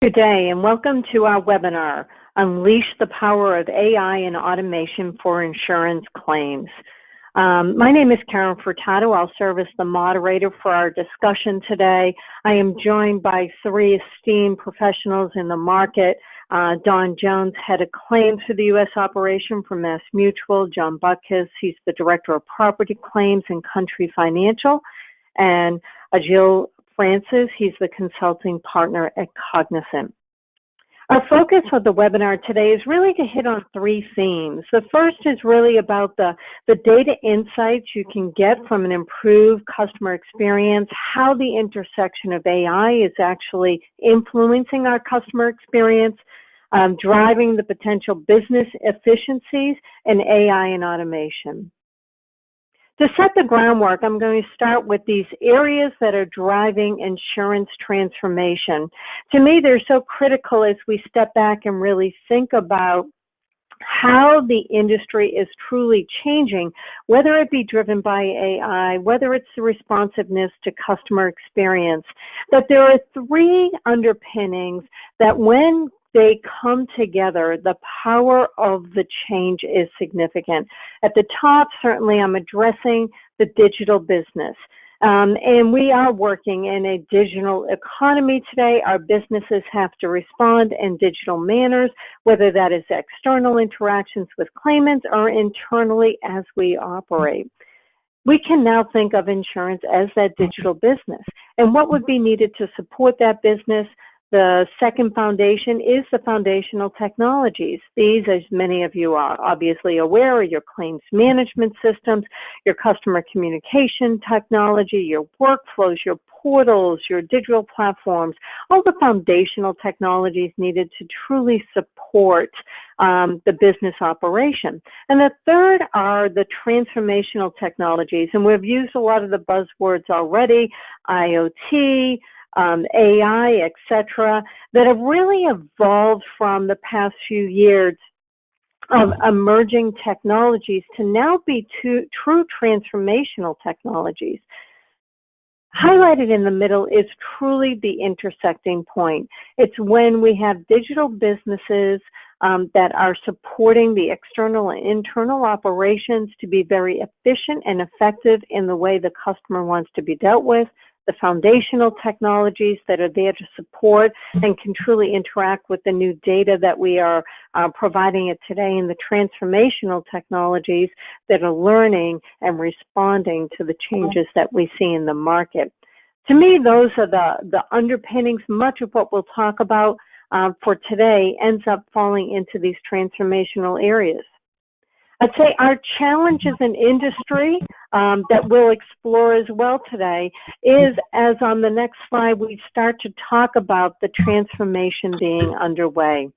Good day and welcome to our webinar, Unleash the Power of AI and Automation for Insurance Claims. My name is Karen Furtado. I'll serve as the moderator for our discussion today. I am joined by three esteemed professionals in the market. Don Jones, Head of Claims for the U.S. operation for Massmutual. John Butkus, he's the Director of Property Claims and Country Financial. And Jill Francis, he's the consulting partner at Cognizant. Our focus of the webinar today is really to hit on three themes. The first is really about the data insights you can get from an improved customer experience, how the intersection of AI is actually influencing our customer experience, driving the potential business efficiencies, and AI and automation. To set the groundwork, I'm going to start with these areas that are driving insurance transformation. To me, they're so critical as we step back and really think about how the industry is truly changing, whether it be driven by AI, whether it's the responsiveness to customer experience, that there are three underpinnings that when they come together, the power of the change is significant. At the top, certainly I'm addressing the digital business. And we are working in a digital economy today. Our businesses have to respond in digital manners, whether that is external interactions with claimants or internally as we operate. We can now think of insurance as that digital business. And what would be needed to support that business? The second foundation is the foundational technologies. These, as many of you are obviously aware, are your claims management systems, your customer communication technology, your workflows, your portals, your digital platforms, all the foundational technologies needed to truly support the business operation. And the third are the transformational technologies. And we've used a lot of the buzzwords already, IoT, AI, etc., that have really evolved from the past few years of emerging technologies to now be true transformational technologies. Highlighted in the middle is truly the intersecting point. It's when we have digital businesses that are supporting the external and internal operations to be very efficient and effective in the way the customer wants to be dealt with, the foundational technologies that are there to support and can truly interact with the new data that we are providing it today, and the transformational technologies that are learning and responding to the changes that we see in the market. To me, those are the underpinnings. Much of what we'll talk about for today ends up falling into these transformational areas. I'd say our challenge as an industry that we'll explore as well today is, as on the next slide, we start to talk about the transformation being underway.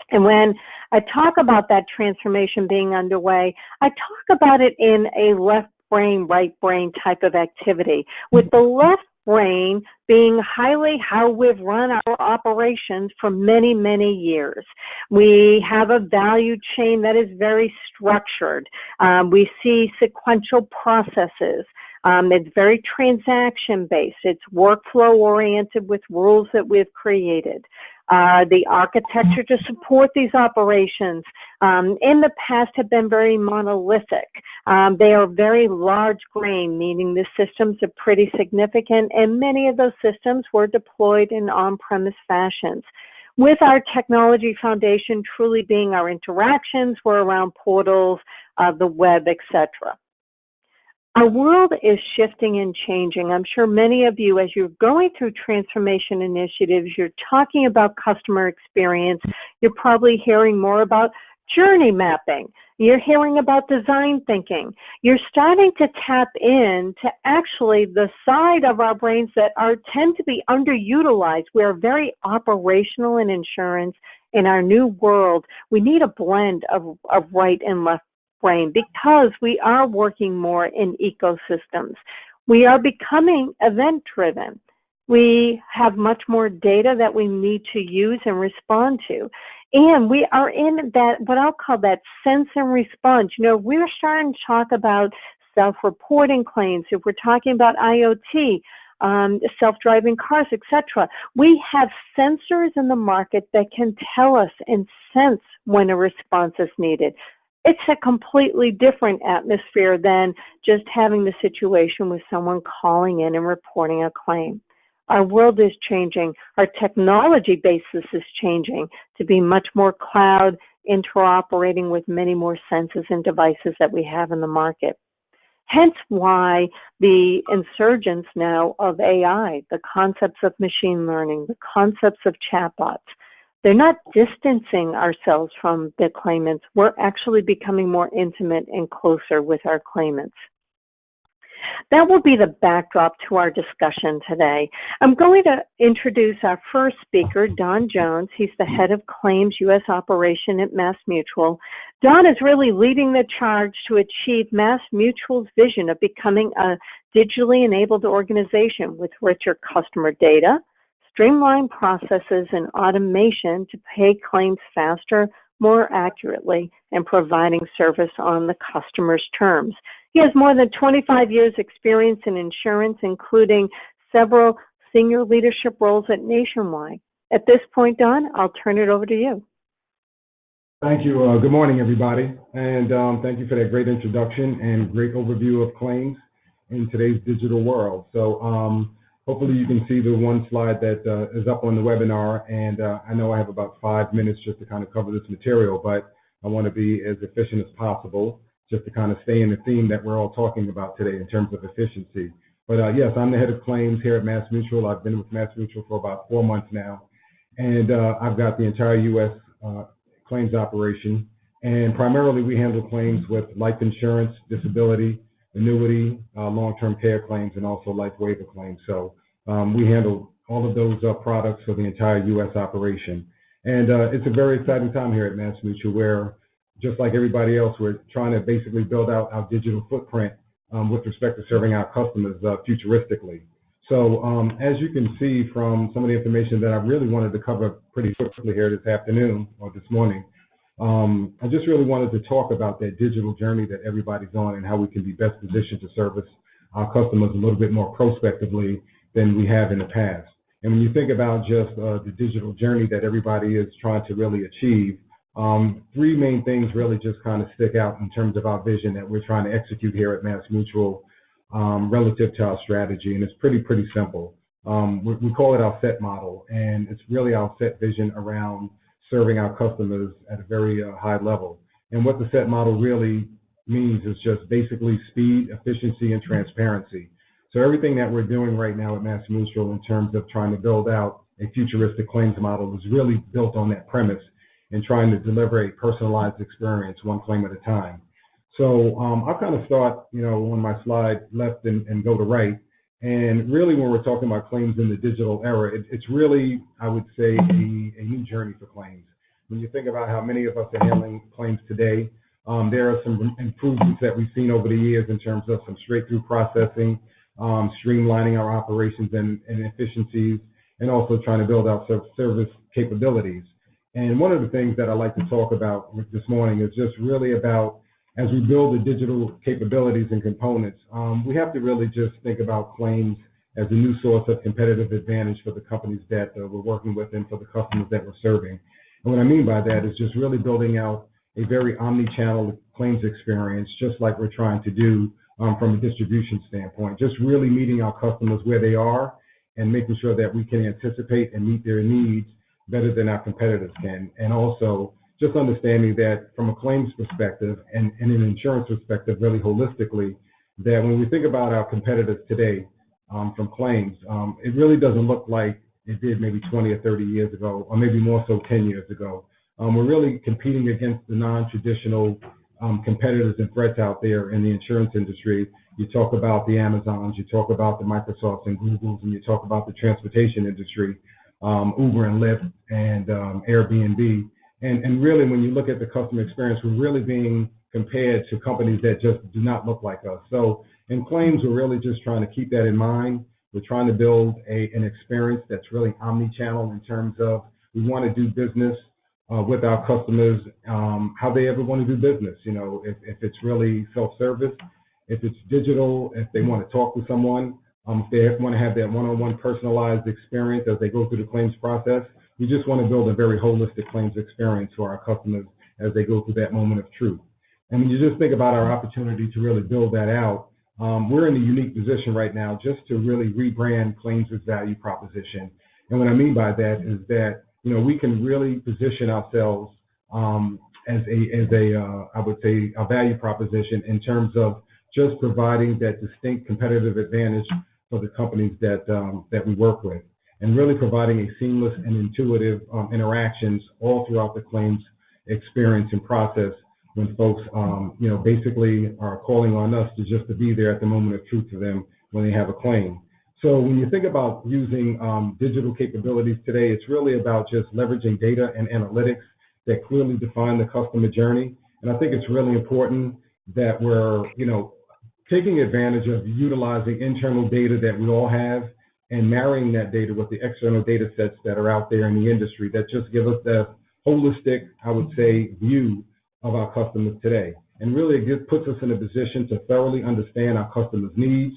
And when I talk about that transformation being underway, I talk about it in a left brain, right brain type of activity, with the left brain being highly how we've run our operations for many, many years. We have a value chain that is very structured. We see sequential processes. It's very transaction-based. It's workflow-oriented with rules that we've created. The architecture to support these operations in the past have been very monolithic. They are very large grain, meaning the systems are pretty significant, and many of those systems were deployed in on-premise fashions. With our technology foundation truly being our interactions, we're around portals, the web, etc. Our world is shifting and changing. I'm sure many of you, as you're going through transformation initiatives, you're talking about customer experience. You're probably hearing more about journey mapping. You're hearing about design thinking. You're starting to tap into actually the side of our brains that tend to be underutilized. We're very operational in insurance. In our new world, we need a blend of right and left brain because we are working more in ecosystems. We are becoming event-driven. We have much more data that we need to use and respond to. And we are in that, what I'll call that sense and response. You know, we're starting to talk about self-reporting claims. If we're talking about IoT, self-driving cars, etc. We have sensors in the market that can tell us and sense when a response is needed. It's a completely different atmosphere than just having the situation with someone calling in and reporting a claim. Our world is changing. Our technology basis is changing to be much more cloud, interoperating with many more sensors and devices that we have in the market. Hence why the insurgence now of AI, the concepts of machine learning, the concepts of chatbots, they're not distancing ourselves from the claimants. We're actually becoming more intimate and closer with our claimants. That will be the backdrop to our discussion today. I'm going to introduce our first speaker, Don Jones. He's the head of claims U.S. operation at Massmutual. Don is really leading the charge to achieve Massmutual's vision of becoming a digitally enabled organization with richer customer data, streamlined processes, and automation to pay claims faster, more accurately, and providing service on the customer's terms. He has more than 25 years experience in insurance, including several senior leadership roles at Nationwide. At this point, Don, I'll turn it over to you. Thank you. Good morning, everybody. And thank you for that great introduction and great overview of claims in today's digital world. So hopefully you can see the one slide that is up on the webinar. And I know I have about 5 minutes just to kind of cover this material, but I want to be as efficient as possible, just to kind of stay in the theme that we're all talking about today in terms of efficiency. But yes, I'm the head of claims here at Massmutual. I've been with Massmutual for about 4 months now. And I've got the entire U.S. Claims operation. And primarily we handle claims with life insurance, disability, annuity, long-term care claims, and also life waiver claims. So we handle all of those products for the entire U.S. operation. And it's a very exciting time here at Massmutual where, just like everybody else, we're trying to basically build out our digital footprint with respect to serving our customers futuristically. So as you can see from some of the information that I really wanted to cover pretty quickly here this afternoon or this morning, I just really wanted to talk about that digital journey that everybody's on and how we can be best positioned to service our customers a little bit more prospectively than we have in the past. And when you think about just the digital journey that everybody is trying to really achieve, 3 main things really just kind of stick out in terms of our vision that we're trying to execute here at Massmutual relative to our strategy. And it's pretty simple. We call it our set model, and it's really our set vision around serving our customers at a very high level. And what the set model really means is just basically speed, efficiency, and transparency. So everything that we're doing right now at Massmutual in terms of trying to build out a futuristic claims model is really built on that premise and trying to deliver a personalized experience, one claim at a time. So I'll kind of start, on my slide left and go to right. And really, when we're talking about claims in the digital era, it's really, I would say, a new journey for claims. When you think about how many of us are handling claims today, there are some improvements that we've seen over the years in terms of some straight-through processing, streamlining our operations and efficiencies, and also trying to build out service capabilities. And one of the things that I like to talk about this morning is just really about, as we build the digital capabilities and components, we have to really just think about claims as a new source of competitive advantage for the companies that we're working with and for the customers that we're serving. And what I mean by that is just really building out a very omni-channel claims experience, just like we're trying to do from a distribution standpoint, just really meeting our customers where they are and making sure that we can anticipate and meet their needs better than our competitors can. And also just understanding that from a claims perspective and an insurance perspective, really holistically, that when we think about our competitors today from claims, it really doesn't look like it did maybe 20 or 30 years ago, or maybe more so 10 years ago. We're really competing against the non-traditional competitors and threats out there in the insurance industry. You talk about the Amazons, you talk about the Microsofts and Googles, and you talk about the transportation industry, Uber and Lyft and Airbnb. And really, when you look at the customer experience, we're really being compared to companies that just do not look like us. So in claims, we're really just trying to keep that in mind. We're trying to build an experience that's really omni-channel in terms of we want to do business with our customers, how they ever want to do business. If it's really self-service, if it's digital, if they want to talk to someone, If they want to have that one-on-one personalized experience as they go through the claims process, we just want to build a very holistic claims experience for our customers as they go through that moment of truth. And when you just think about our opportunity to really build that out, we're in a unique position right now just to really rebrand claims' value proposition. And what I mean by that is that, we can really position ourselves as I would say, a value proposition in terms of just providing that distinct competitive advantage for the companies that we work with, and really providing a seamless and intuitive interactions all throughout the claims experience and process when folks, basically are calling on us to be there at the moment of truth for them when they have a claim. So when you think about using digital capabilities today, it's really about just leveraging data and analytics that clearly define the customer journey. And I think it's really important that we're, taking advantage of utilizing internal data that we all have and marrying that data with the external data sets that are out there in the industry that just give us the holistic, I would say, view of our customers today. And really it puts us in a position to thoroughly understand our customers' needs,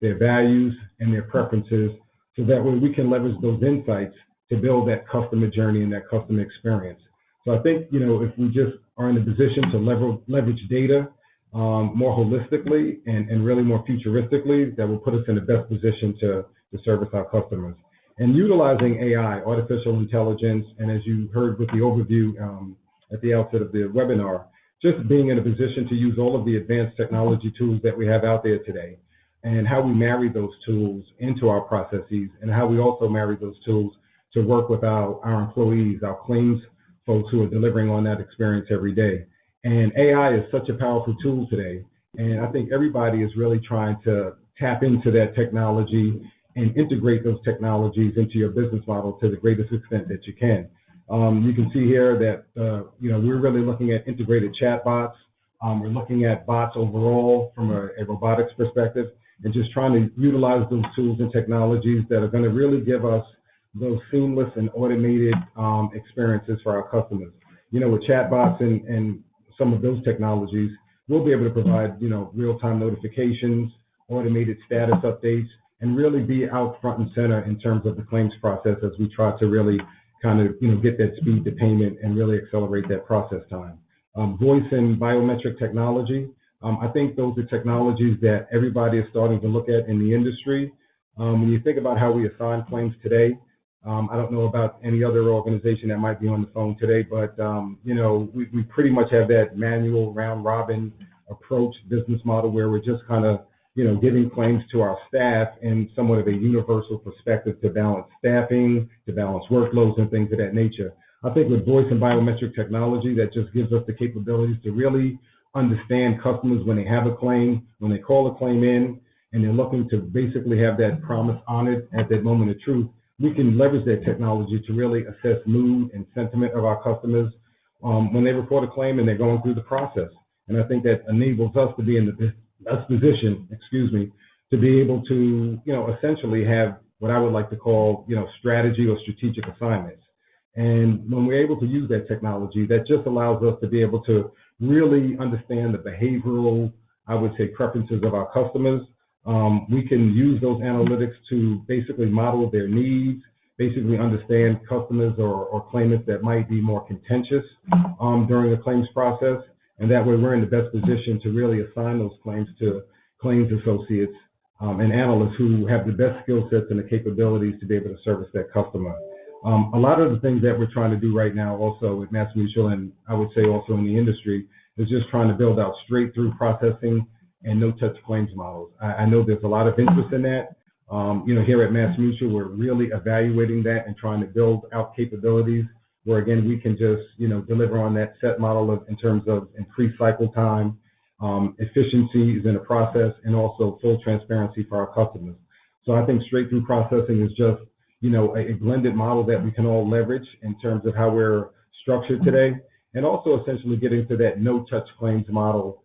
their values, and their preferences, so that way we can leverage those insights to build that customer journey and that customer experience. So I think, if we just are in a position to leverage data more holistically and really more futuristically, that will put us in the best position to service our customers. And utilizing AI, artificial intelligence, and as you heard with the overview at the outset of the webinar, just being in a position to use all of the advanced technology tools that we have out there today, and how we marry those tools into our processes, and how we also marry those tools to work with our employees, our claims folks who are delivering on that experience every day. And AI is such a powerful tool today, and I think everybody is really trying to tap into that technology and integrate those technologies into your business model to the greatest extent that you can. You can see here that we're really looking at integrated chatbots. We're looking at bots overall from a robotics perspective, and just trying to utilize those tools and technologies that are going to really give us those seamless and automated experiences for our customers. With chatbots and some of those technologies, we'll be able to provide, real-time notifications, automated status updates, and really be out front and center in terms of the claims process as we try to really kind of, get that speed to payment and really accelerate that process time. Voice and biometric technology, I think those are technologies that everybody is starting to look at in the industry. When you think about how we assign claims today, I don't know about any other organization that might be on the phone today, but we pretty much have that manual round robin approach business model where we're just kind of giving claims to our staff in somewhat of a universal perspective to balance staffing, to balance workloads and things of that nature. I think with voice and biometric technology, that just gives us the capabilities to really understand customers when they have a claim, when they call a claim in, and they're looking to basically have that promise honored at that moment of truth. We can leverage that technology to really assess mood and sentiment of our customers when they report a claim and they're going through the process. And I think that enables us to be in the best position, to be able to, essentially have what I would like to call, strategy or strategic assignments. And when we're able to use that technology, that just allows us to be able to really understand the behavioral, I would say, preferences of our customers. We can use those analytics to basically model their needs, basically understand customers or claimants that might be more contentious during the claims process. And that way we're in the best position to really assign those claims to claims associates and analysts who have the best skill sets and the capabilities to be able to service that customer. A lot of the things that we're trying to do right now also with Massmutual, and I would say also in the industry, is just trying to build out straight through processing and no-touch claims models. I know there's a lot of interest in that. Here at Massmutual, we're really evaluating that and trying to build out capabilities where, again, we can just, deliver on that set model in terms of increased cycle time, efficiencies in the process, and also full transparency for our customers. So I think straight through processing is just, a blended model that we can all leverage in terms of how we're structured today, and also essentially getting to that no-touch claims model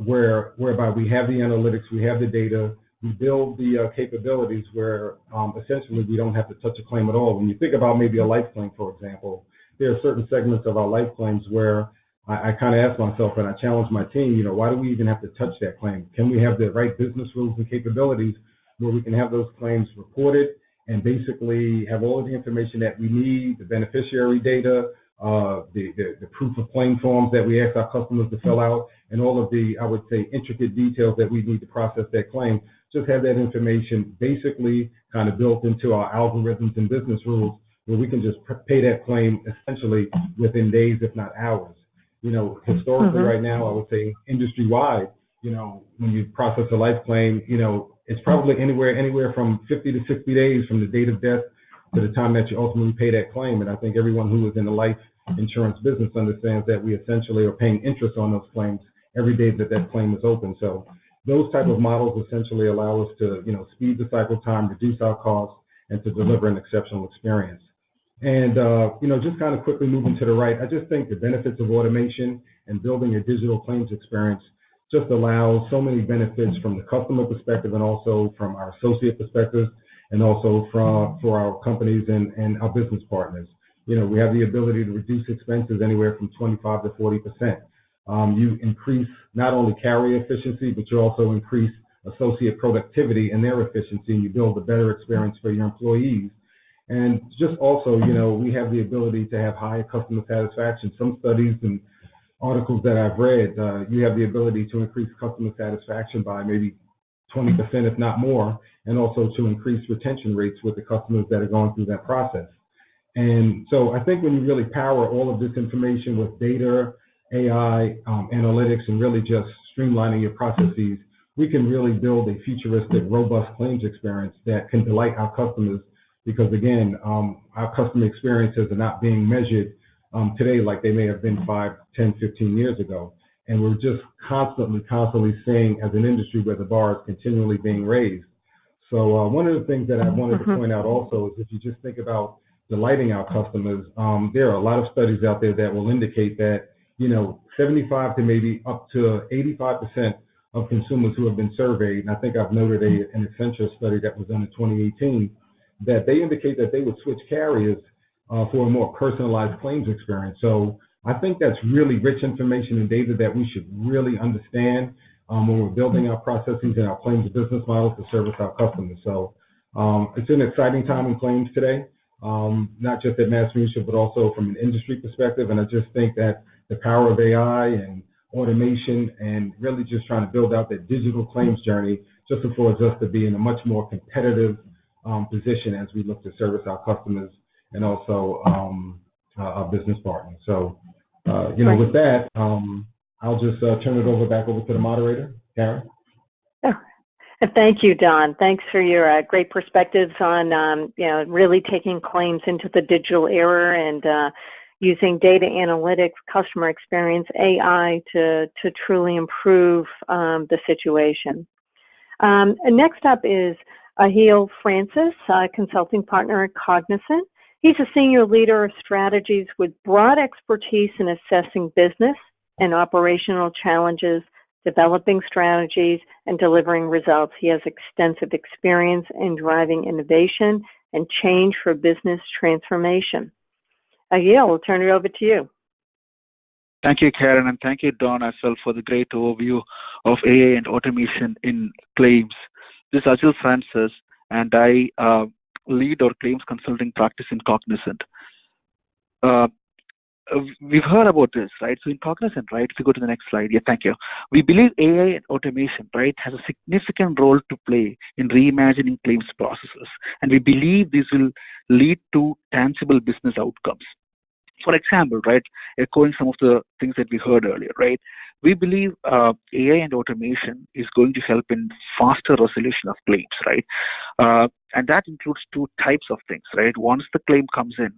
whereby we have the analytics, we have the data, we build the capabilities where essentially we don't have to touch a claim at all. When you think about maybe a life claim, for example, there are certain segments of our life claims where I kind of ask myself and I challenge my team, why do we even have to touch that claim? Can we have the right business rules and capabilities where we can have those claims reported and basically have all of the information that we need, the beneficiary data, the proof of claim forms that we ask our customers to fill out, and all of the, I would say, intricate details that we need to process that claim. Just have that information basically kind of built into our algorithms and business rules, where we can just pay that claim essentially within days, if not hours. Historically right now, I would say industry-wide, when you process a life claim, it's probably anywhere from 50 to 60 days from the date of death to the time that you ultimately pay that claim. And I think everyone who is in the life insurance business understands that we essentially are paying interest on those claims every day that claim is open. So those type of models essentially allow us to, speed the cycle time, reduce our costs, and to deliver an exceptional experience. And, just kind of quickly moving to the right, I just think the benefits of automation and building a digital claims experience just allows so many benefits from the customer perspective and also from our associate perspective and also for our companies and our business partners. We have the ability to reduce expenses anywhere from 25 to 40%. You increase not only carrier efficiency, but you also increase associate productivity and their efficiency, and you build a better experience for your employees. And just also, we have the ability to have higher customer satisfaction. Some studies and articles that I've read, you have the ability to increase customer satisfaction by maybe 20%, if not more, and also to increase retention rates with the customers that are going through that process. And so I think when you really power all of this information with data, AI, analytics, and really just streamlining your processes, we can really build a futuristic, robust claims experience that can delight our customers. Because again, our customer experiences are not being measured today like they may have been 5, 10, 15 years ago. And we're just constantly seeing as an industry where the bar is continually being raised. So one of the things that I wanted to point out also is if you just think about delighting our customers, there are a lot of studies out there that will indicate that, 75 to maybe up to 85% of consumers who have been surveyed, and I think I've noted an Accenture study that was done in 2018, that they indicate that they would switch carriers for a more personalized claims experience. So I think that's really rich information and data that we should really understand when we're building our processes and our claims business models to service our customers. So it's an exciting time in claims today, not just at Massmutual, but also from an industry perspective. And I just think that the power of AI and automation and really just trying to build out that digital claims journey just affords us to be in a much more competitive position as we look to service our customers and also our business partners. So, with that, I'll just turn it back over to the moderator, Karen. Oh, thank you, Don. Thanks for your great perspectives on, really taking claims into the digital era and using data analytics, customer experience, AI to truly improve the situation. And next up is Ahil Francis, consulting partner at Cognizant. He's a senior leader of strategies with broad expertise in assessing business and operational challenges, developing strategies, and delivering results. He has extensive experience in driving innovation and change for business transformation. Ahil, we'll turn it over to you. Thank you, Karen, and thank you, Don, as well, for the great overview of AI and automation in claims. This is Ahil Francis, and I lead our claims consulting practice in Cognizant. We've heard about this, right? So in Cognizant, right, if you go to the next slide, yeah, thank you. We believe AI and automation, right, has a significant role to play in reimagining claims processes, and we believe this will lead to tangible business outcomes. For example, right, echoing some of the things that we heard earlier, right, we believe AI and automation is going to help in faster resolution of claims, right? And that includes two types of things, right? Once the claim comes in,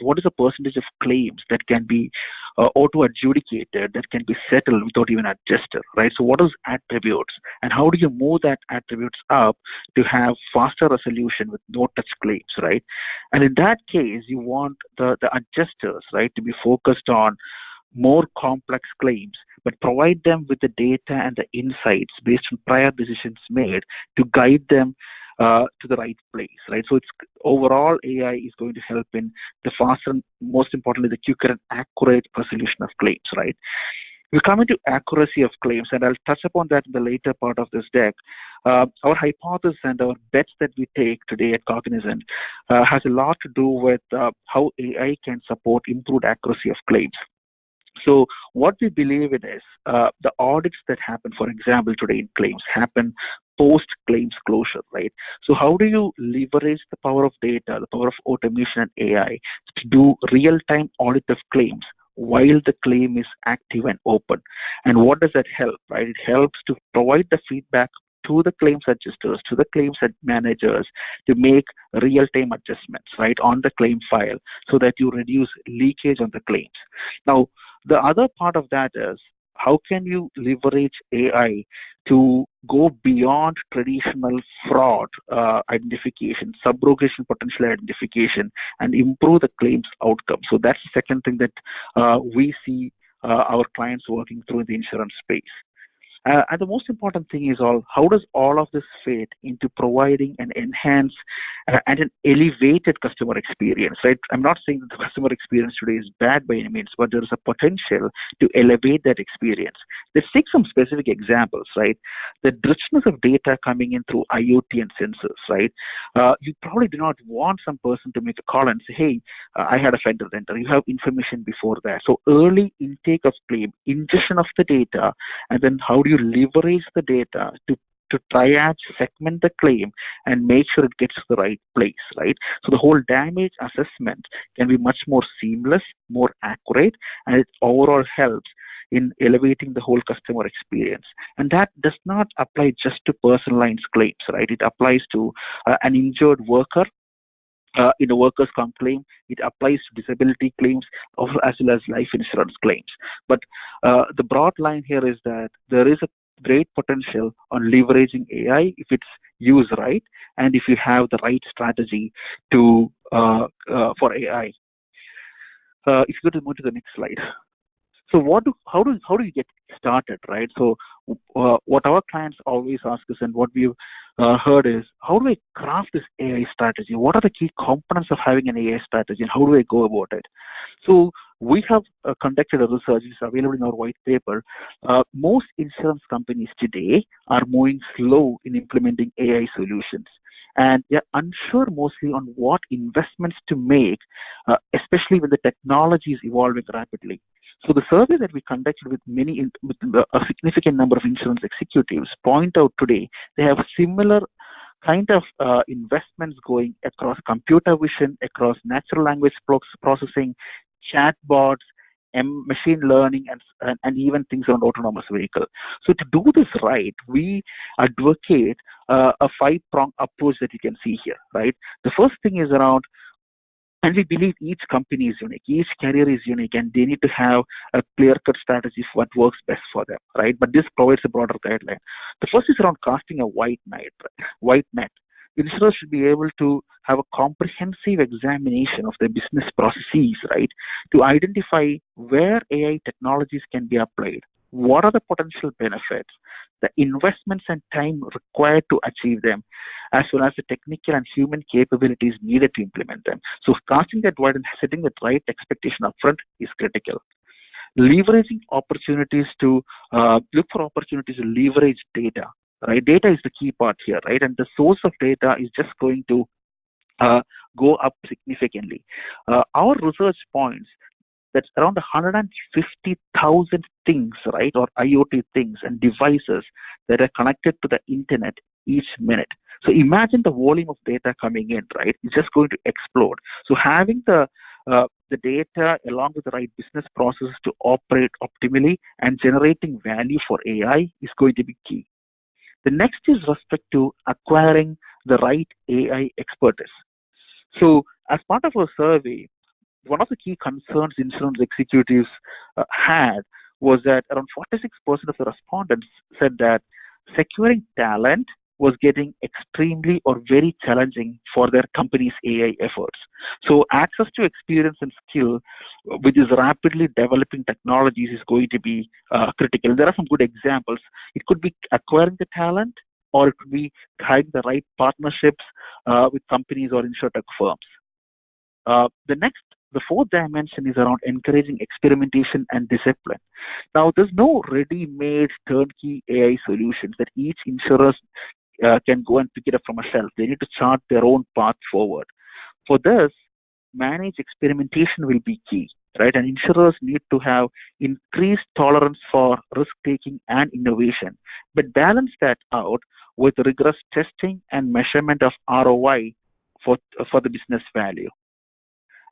what is the percentage of claims that can be auto-adjudicated, that can be settled without even adjuster, right? So what is attributes, and how do you move that attributes up to have faster resolution with no-touch claims, right? And in that case, you want the adjusters, right, to be focused on more complex claims, but provide them with the data and the insights based on prior decisions made to guide them to the right place, right? So it's overall AI is going to help in the faster, most importantly, the quicker and accurate resolution of claims, right? We come into accuracy of claims, and I'll touch upon that in the later part of this deck. Our hypothesis and our bets that we take today at Cognizant has a lot to do with how AI can support improved accuracy of claims. So what we believe in is the audits that happen, for example, today in claims happen post-claims closure, right? So how do you leverage the power of data, the power of automation and AI to do real-time audit of claims while the claim is active and open? And what does that help, right? It helps to provide the feedback to the claims adjusters, to the claims managers, to make real-time adjustments, right, on the claim file so that you reduce leakage on the claims. Now, the other part of that is how can you leverage AI to go beyond traditional fraud identification, subrogation potential identification, and improve the claims outcome. So that's the second thing that we see our clients working through in the insurance space. And the most important thing is how does all of this fit into providing an enhanced and an elevated customer experience, right? I'm not saying that the customer experience today is bad by any means, but there is a potential to elevate that experience. Let's take some specific examples, right? The richness of data coming in through IoT and sensors, right? You probably do not want some person to make a call and say, hey, I had a fender renter. You have information before that. So early intake of claim, ingestion of the data, and then how do you leverage the data to triage, segment the claim, and make sure it gets to the right place, right? So the whole damage assessment can be much more seamless, more accurate, and it overall helps in elevating the whole customer experience. And that does not apply just to personal lines claims, right? It applies to an injured worker in a workers' comp claim. It applies to disability claims as well as life insurance claims. But the broad line here is that there is a great potential on leveraging AI if it's used right and if you have the right strategy to for AI. If you go to move to the next slide. So how do you get started, right? So what our clients always ask us and what we've heard is, how do I craft this AI strategy? What are the key components of having an AI strategy and how do I go about it? So we have conducted a research, it's available in our white paper. Most insurance companies today are moving slow in implementing AI solutions. And they're unsure mostly on what investments to make, especially when the technology is evolving rapidly. So the survey that we conducted with a significant number of insurance executives point out today they have similar kind of investments going across computer vision, across natural language processing, chatbots, machine learning, and even things around autonomous vehicle. So to do this right, we advocate a five-pronged approach that you can see here, right? The first thing is around, and we believe each company is unique, each carrier is unique, and they need to have a clear-cut strategy for what works best for them, right? But this provides a broader guideline. The first is around casting a white net. Insurers should be able to have a comprehensive examination of their business processes, right, to identify where AI technologies can be applied, what are the potential benefits, the investments and time required to achieve them, as well as the technical and human capabilities needed to implement them. So casting that wide and setting the right expectation upfront is critical. Leveraging opportunities to look for opportunities to leverage data. Right, data is the key part here, right? And the source of data is just going to go up significantly. Our research points that around 150,000 things, right, or IoT things and devices that are connected to the internet each minute. So imagine the volume of data coming in, right? It's just going to explode. So having the data along with the right business processes to operate optimally and generating value for AI is going to be key. The next is respect to acquiring the right AI expertise. So as part of our survey, one of the key concerns insurance executives had was that around 46% of the respondents said that securing talent was getting extremely or very challenging for their company's AI efforts. So access to experience and skill with these rapidly developing technologies is going to be critical. There are some good examples. It could be acquiring the talent, or it could be having the right partnerships with companies or insurtech firms. The next The fourth dimension is around encouraging experimentation and discipline. Now, there's no ready-made turnkey AI solutions that each insurer can go and pick it up from a shelf. They need to chart their own path forward. For this, managed experimentation will be key, right? And insurers need to have increased tolerance for risk-taking and innovation, but balance that out with rigorous testing and measurement of ROI for the business value.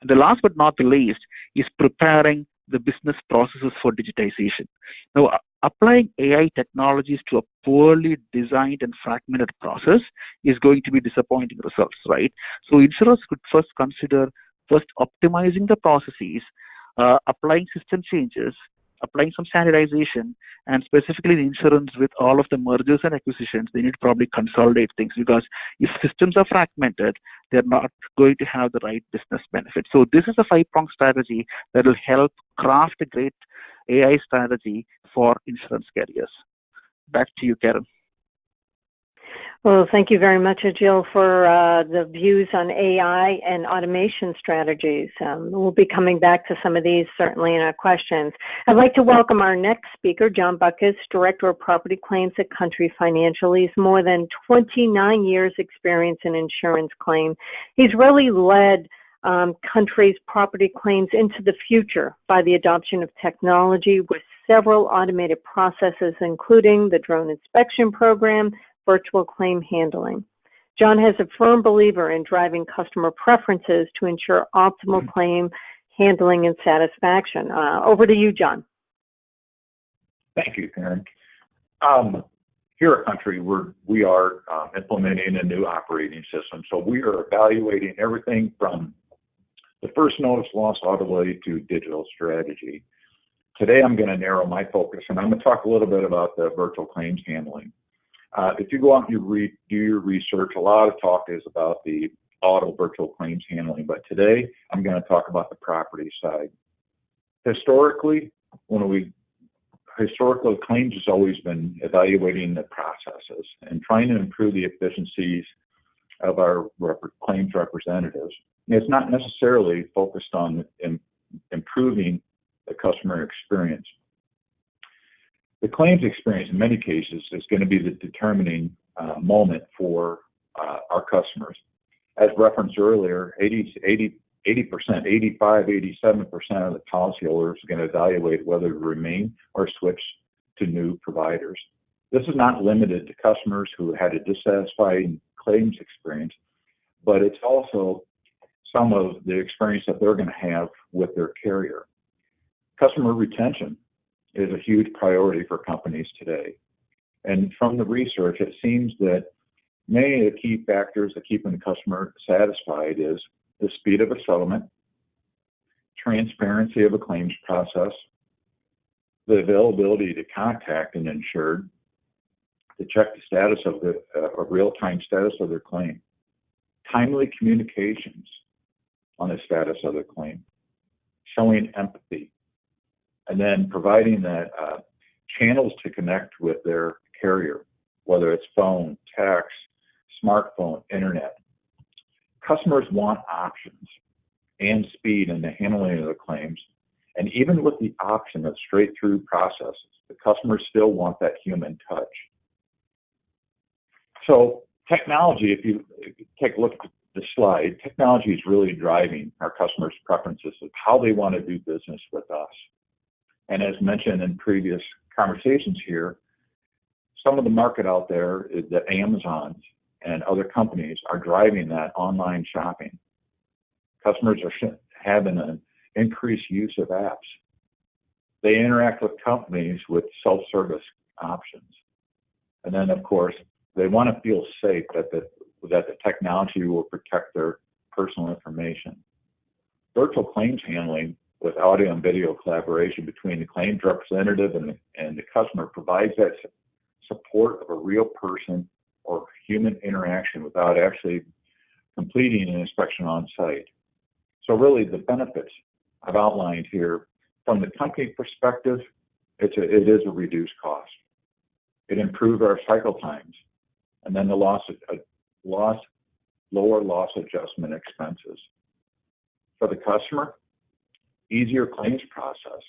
And the last but not the least is preparing the business processes for digitization. Now, applying AI technologies to a poorly designed and fragmented process is going to be disappointing results, right? So insurers could first consider optimizing the processes, applying system changes, applying some standardization, and specifically in insurance with all of the mergers and acquisitions, they need to probably consolidate things, because if systems are fragmented, they're not going to have the right business benefit. So this is a five-pronged strategy that will help craft a great AI strategy for insurance carriers. Back to you, Karen. Well, thank you very much, Ajil, for the views on AI and automation strategies. We'll be coming back to some of these certainly in our questions. I'd like to welcome our next speaker, John Buckus, Director of Property Claims at Country Financial. He's more than 29 years experience in insurance claim. He's really led Country's property claims into the future by the adoption of technology with several automated processes, including the drone inspection program, virtual claim handling. John has a firm believer in driving customer preferences to ensure optimal claim handling and satisfaction. Over to you, John. Thank you, Karen. Here at Country, we are implementing a new operating system. So we are evaluating everything from the first notice loss all the way to digital strategy. Today, I'm going to narrow my focus, and I'm going to talk a little bit about the virtual claims handling. If you go out and you do your research, a lot of talk is about the auto virtual claims handling, but today I'm going to talk about the property side. Historically, claims has always been evaluating the processes and trying to improve the efficiencies of our claims representatives. It's not necessarily focused on improving the customer experience. The claims experience, in many cases, is going to be the determining moment for our customers. As referenced earlier, 85, 87% of the policyholders are going to evaluate whether to remain or switch to new providers. This is not limited to customers who had a dissatisfying claims experience, but it's also some of the experience that they're going to have with their carrier. Customer retention is a huge priority for companies today. And from the research, it seems that many of the key factors that keeping the customer satisfied is the speed of a settlement, transparency of a claims process, the availability to contact an insured to check the status of a real-time status of their claim, timely communications on the status of their claim, showing empathy, and then providing that channels to connect with their carrier, whether it's phone, text, smartphone, internet. Customers want options and speed in the handling of the claims. And even with the option of straight-through processes, the customers still want that human touch. So technology, if you take a look at the slide, technology is really driving our customers' preferences of how they want to do business with us. And as mentioned in previous conversations here, some of the market out there is that Amazons and other companies are driving that online shopping. Customers are having an increased use of apps. They interact with companies with self-service options. And then, of course, they want to feel safe that the technology will protect their personal information. Virtual claims handling with audio and video collaboration between the claims representative and the customer provides that support of a real person or human interaction without actually completing an inspection on site. So really the benefits I've outlined here, from the company perspective, it is a reduced cost. It improves our cycle times, and then the lower loss adjustment expenses. For the customer, easier claims process,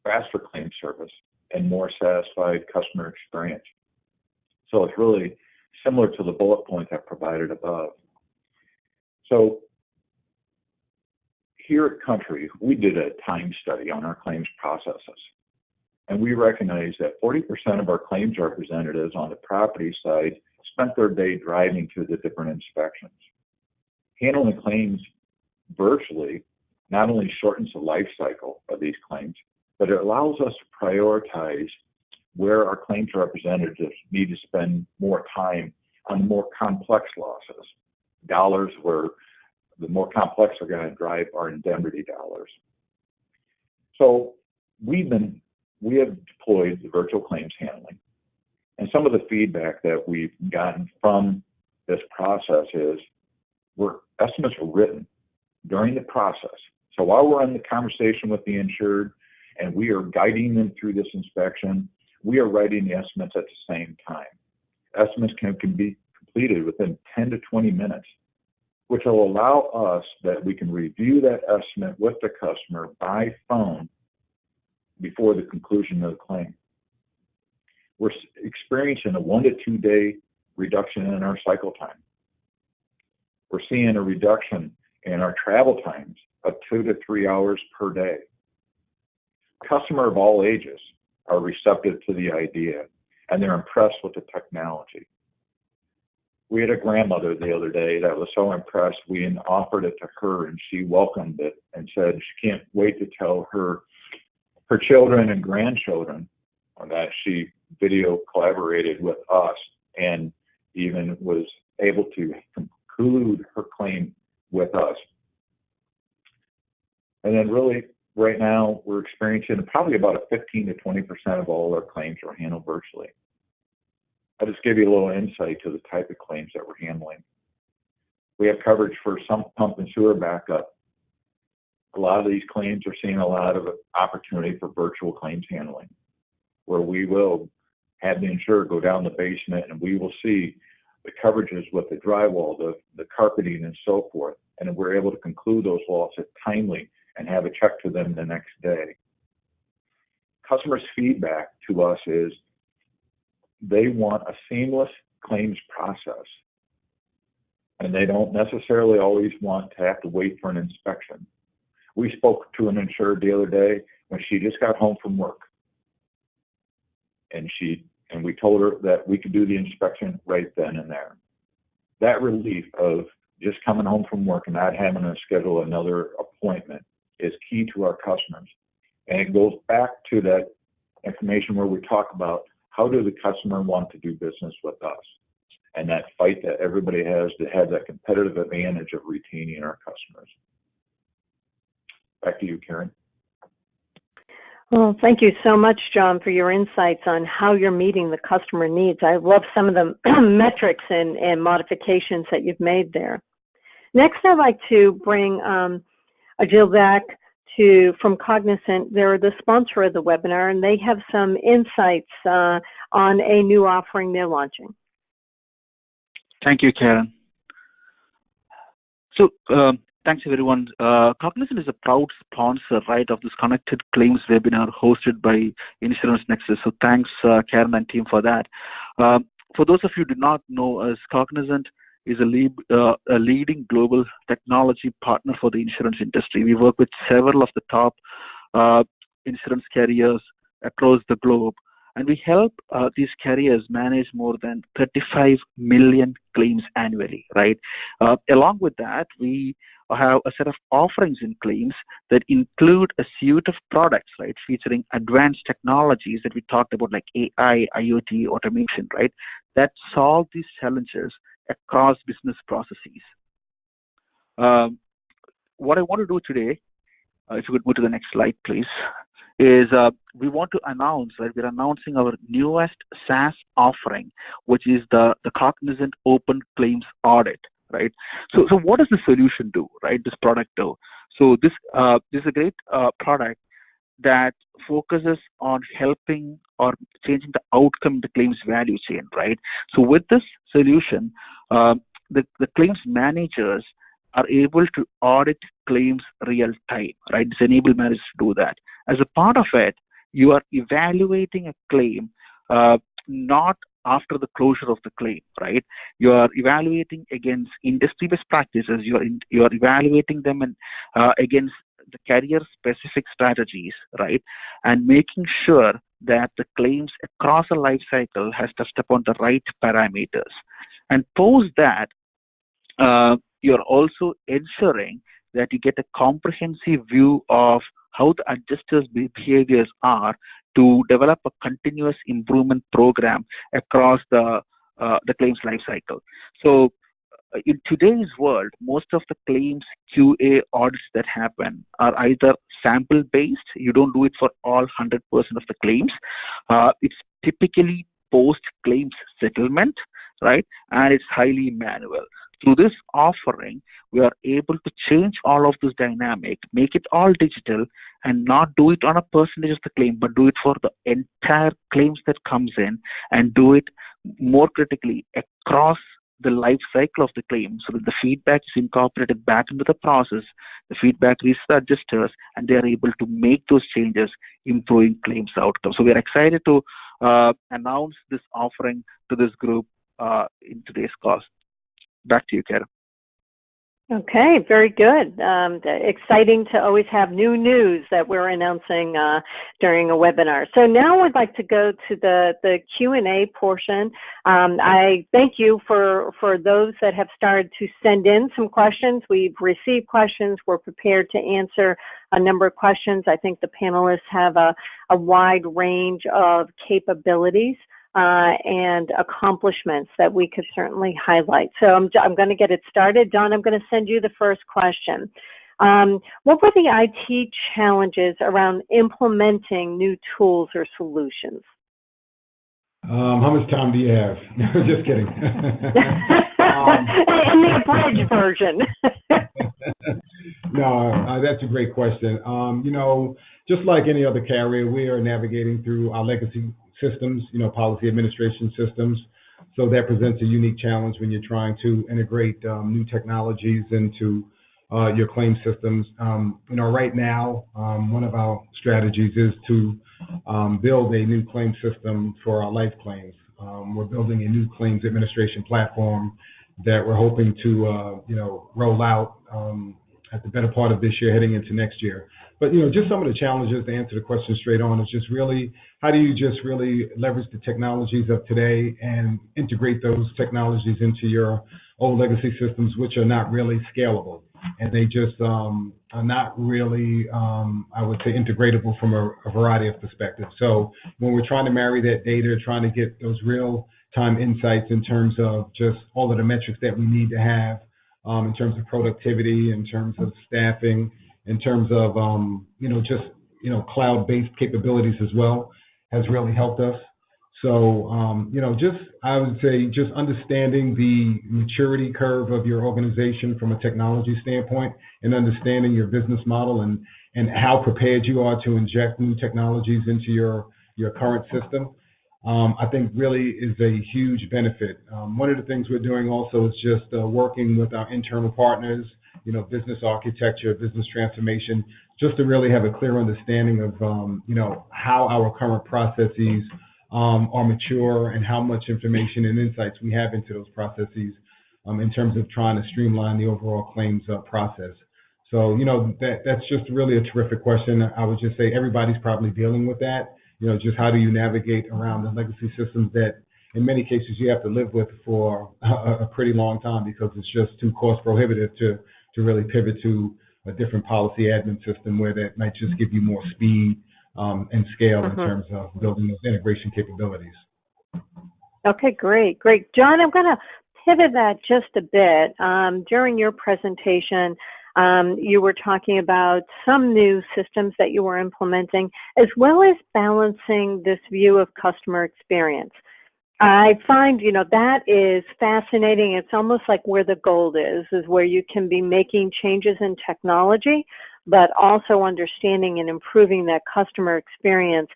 faster claim service, and more satisfied customer experience. So it's really similar to the bullet points I provided above. So here at Country, we did a time study on our claims processes. And we recognize that 40% of our claims representatives on the property side spent their day driving to the different inspections. Handling claims virtually not only shortens the life cycle of these claims, but it allows us to prioritize where our claims representatives need to spend more time on more complex losses, dollars where the more complex are going to drive our indemnity dollars. So we have deployed the virtual claims handling. And some of the feedback that we've gotten from this process is estimates are written during the process. So while we're in the conversation with the insured and we are guiding them through this inspection, we are writing the estimates at the same time. Estimates can be completed within 10 to 20 minutes, which will allow us that we can review that estimate with the customer by phone before the conclusion of the claim. We're experiencing a 1 to 2 day reduction in our cycle time. We're seeing a reduction in our travel times of 2 to 3 hours per day. Customers of all ages are receptive to the idea, and they're impressed with the technology. We had a grandmother the other day that was so impressed, we offered it to her, and she welcomed it and said she can't wait to tell her children and grandchildren that she video collaborated with us and even was able to conclude her claim with us. And then really, right now, we're experiencing probably about a 15 to 20% of all our claims are handled virtually. I'll just give you a little insight to the type of claims that we're handling. We have coverage for some pump and sewer backup. A lot of these claims are seeing a lot of opportunity for virtual claims handling, where we will have the insurer go down the basement and we will see the coverages with the drywall, the carpeting, and so forth. And we're able to conclude those losses timely and have a check to them the next day. Customers' feedback to us is they want a seamless claims process, and they don't necessarily always want to have to wait for an inspection. We spoke to an insured the other day when she just got home from work, and we told her that we could do the inspection right then and there. That relief of just coming home from work and not having to schedule another appointment is key to our customers. And it goes back to that information where we talk about how does the customer want to do business with us, and that fight that everybody has to have that competitive advantage of retaining our customers. Back to you, Karen. Well, thank you so much, John, for your insights on how you're meeting the customer needs. I love some of the metrics and modifications that you've made there. Next, I'd like to bring Ajil back from Cognizant. They're the sponsor of the webinar, and they have some insights on a new offering they're launching. Thank you, Karen. So, thanks everyone. Cognizant is a proud sponsor, right, of this Connected Claims webinar hosted by Insurance Nexus. So thanks, Karen and team, for that. For those of you who do not know us, Cognizant is a leading global technology partner for the insurance industry. We work with several of the top insurance carriers across the globe, and we help these carriers manage more than 35 million claims annually, right? Along with that, we have a set of offerings in claims that include a suite of products, right, featuring advanced technologies that we talked about, like AI, IoT, automation, right, that solve these challenges across business processes. What I want to do today, if you could move to the next slide, please, is we want to announce, right, we're announcing our newest SaaS offering, which is the Cognizant Open Claims Audit, right? So what does the solution do, right, this product do? So this is a great product that focuses on helping or changing the outcome in the claims value chain, right? So with this solution, the claims managers are able to audit claims real time, right? This enable managers to do that. As a part of it, you are evaluating a claim not after the closure of the claim, right? You are evaluating against industry best practices. You are evaluating them against the carrier-specific strategies, right? And making sure that the claims across a life cycle has touched upon the right parameters. And post that, you're also ensuring that you get a comprehensive view of how the adjusters' behaviors are to develop a continuous improvement program across the claims lifecycle. So in today's world, most of the claims QA audits that happen are either sample-based. You don't do it for all 100% of the claims. It's typically post-claims settlement, right? And it's highly manual. Through this offering, we are able to change all of this dynamic, make it all digital, and not do it on a percentage of the claim, but do it for the entire claims that comes in, and do it more critically across the life cycle of the claim, so that the feedback is incorporated back into the process, the feedback reaches the adjusters, and they are able to make those changes, improving claims outcomes. So we are excited to announce this offering to this group in today's call. Back to you, Karen. Okay, very good. Exciting to always have new news that we're announcing during a webinar. So now I'd like to go to the Q&A portion. I thank you for those that have started to send in some questions. We've received questions. We're prepared to answer a number of questions. I think the panelists have a wide range of capabilities and accomplishments that we could certainly highlight. So I'm going to get it started. Don, I'm going to send you the first question. What were the IT challenges around implementing new tools or solutions? How much time do you have? Just kidding. In the abridged version. No, that's a great question. You know, just like any other carrier, we are navigating through our legacy systems, you know, policy administration systems. So that presents a unique challenge when you're trying to integrate new technologies into your claim systems. You know, right now, one of our strategies is to build a new claim system for our life claims. We're building a new claims administration platform that we're hoping to, you know, roll out at the better part of this year, heading into next year. But, you know, just some of the challenges, to answer the question straight on, is just really, how do you just really leverage the technologies of today and integrate those technologies into your old legacy systems, which are not really scalable, and they just are not really, I would say, integratable from a variety of perspectives. So when we're trying to marry that data, trying to get those real-time insights in terms of just all of the metrics that we need to have, in terms of productivity, in terms of staffing, in terms of, you know, just, you know, cloud-based capabilities as well, has really helped us. So, you know, just, I would say, just understanding the maturity curve of your organization from a technology standpoint, and understanding your business model and how prepared you are to inject new technologies into your current system, I think really is a huge benefit. One of the things we're doing also is just working with our internal partners, you know, business architecture, business transformation, just to really have a clear understanding of, you know, how our current processes are mature and how much information and insights we have into those processes in terms of trying to streamline the overall claims process. So, you know, that's just really a terrific question. I would just say everybody's probably dealing with that. You know, just how do you navigate around the legacy systems that in many cases you have to live with for a pretty long time, because it's just too cost prohibitive to really pivot to a different policy admin system where that might just give you more speed and scale in terms of building those integration capabilities. Okay, great. John, I'm going to pivot that just a bit. During your presentation, you were talking about some new systems that you were implementing, as well as balancing this view of customer experience. I find, you know, that is fascinating. It's almost like where the gold is where you can be making changes in technology, but also understanding and improving that customer experience.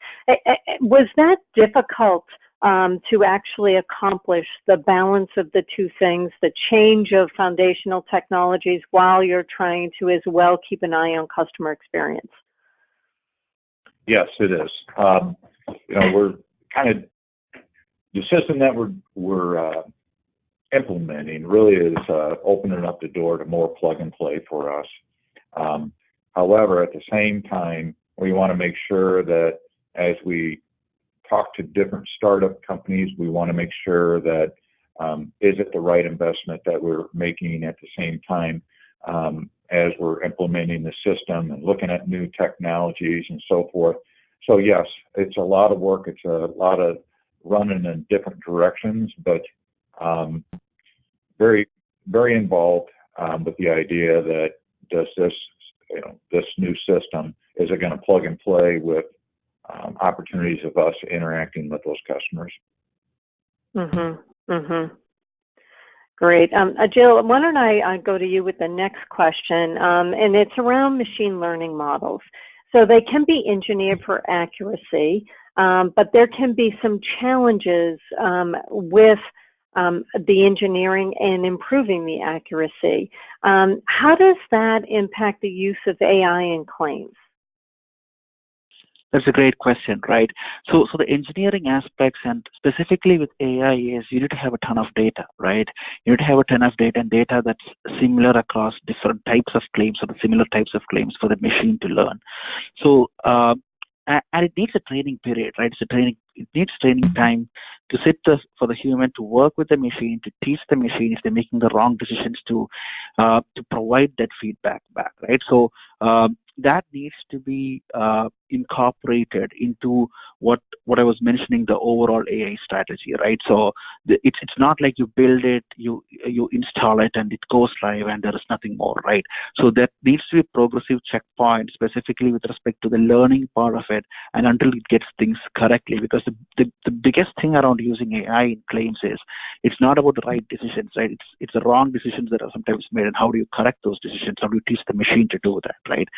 Was that difficult to actually accomplish the balance of the two things, the change of foundational technologies while you're trying to as well keep an eye on customer experience? Yes, it is. We're kind of, the system that we're implementing really is opening up the door to more plug and play for us. However, at the same time, we want to make sure that as we talk to different startup companies, we want to make sure that is it the right investment that we're making at the same time as we're implementing the system and looking at new technologies and so forth. So yes, it's a lot of work. It's a lot of running in different directions, but very, very involved with the idea that does this, this new system, is it going to plug and play with opportunities of us interacting with those customers? Great. Jill, why don't I go to you with the next question, and it's around machine learning models. So they can be engineered for accuracy, but there can be some challenges with the engineering and improving the accuracy. How does that impact the use of AI in claims? That's a great question, right? So the engineering aspects, and specifically with AI, is you need to have a ton of data, right? You need to have a ton of data and data that's similar across different types of claims or the similar types of claims for the machine to learn. So and it needs a training period, right? It needs training time to for the human to work with the machine, to teach the machine if they're making the wrong decisions, to provide that feedback back, right? So that needs to be incorporated into what I was mentioning, the overall AI strategy, right? So it's not like you build it, you install it, and it goes live, and there is nothing more, right? So that needs to be a progressive checkpoint, specifically with respect to the learning part of it, and until it gets things correctly. Because the biggest thing around using AI in claims is it's not about the right decisions, right? It's the wrong decisions that are sometimes made, and how do you correct those decisions? How do you teach the machine to do that, right?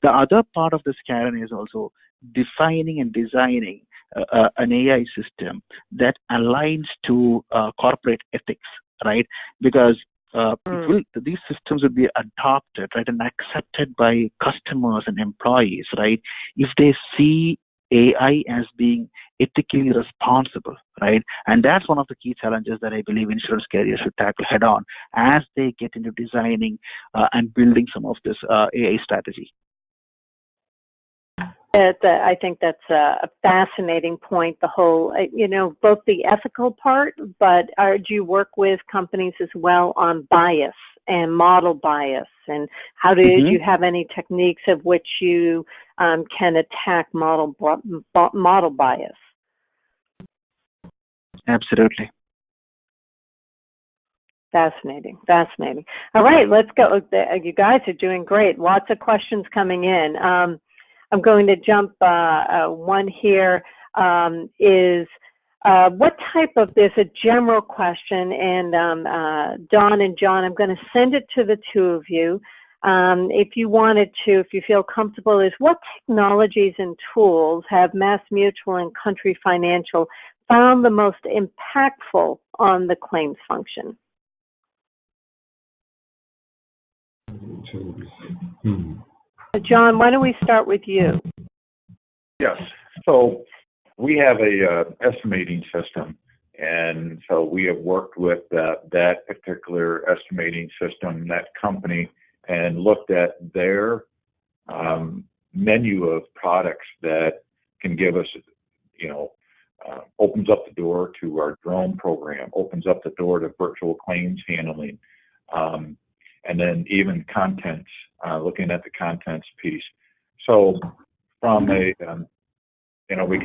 The other part of this, Karen, is also defining and designing an AI system that aligns to corporate ethics, right? Because these systems will be adopted, right, and accepted by customers and employees, right, if they see AI as being ethically responsible, right? And that's one of the key challenges that I believe insurance carriers should tackle head on as they get into designing and building some of this AI strategy. I think that's a fascinating point, the whole, both the ethical part, but do you work with companies as well on bias and model bias? And how do you have any techniques of which you can attack model bias? Absolutely. Fascinating. All right, let's go. You guys are doing great. Lots of questions coming in. I'm going to jump one here is what type of, there's a general question, and Don and John, I'm going to send it to the two of you. If you wanted to, if you feel comfortable, is what technologies and tools have Massmutual and Country Financial found the most impactful on the claims function? John, why don't we start with you? Yes. So we have a estimating system, and so we have worked with that particular estimating system, that company, and looked at their menu of products that can give us, opens up the door to our drone program, opens up the door to virtual claims handling, and then even contents, looking at the contents piece. So from we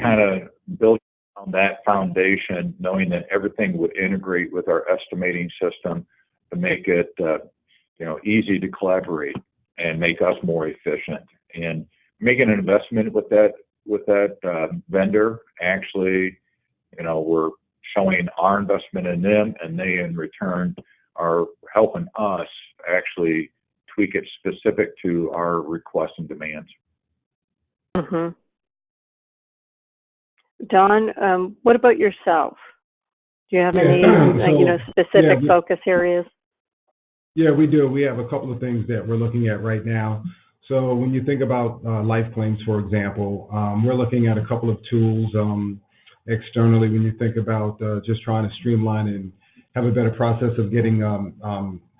kind of built on that foundation, knowing that everything would integrate with our estimating system to make it, easy to collaborate and make us more efficient. And making an investment with that vendor, actually, we're showing our investment in them, and they in return are helping us actually tweak it specific to our requests and demands. Don, what about yourself? Do you have any, specific focus areas? Yeah, we do. We have a couple of things that we're looking at right now. So when you think about life claims, for example, we're looking at a couple of tools externally when you think about just trying to streamline and have a better process of getting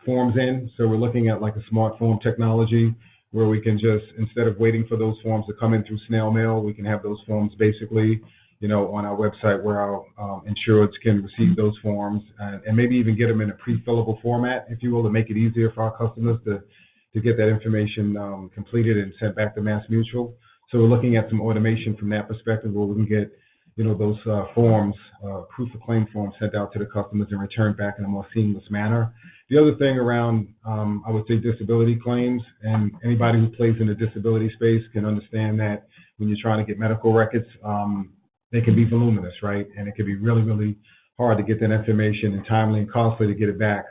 forms in. So we're looking at like a smart form technology where we can just, instead of waiting for those forms to come in through snail mail, we can have those forms basically, on our website where our insureds can receive those forms and maybe even get them in a pre-fillable format, if you will, to make it easier for our customers to get that information completed and sent back to Massmutual. So we're looking at some automation from that perspective where we can get, those forms, proof of claim forms sent out to the customers and returned back in a more seamless manner. The other thing around, I would say, disability claims, and anybody who plays in the disability space can understand that when you're trying to get medical records, they can be voluminous, right? And it can be really, really hard to get that information and timely and costly to get it back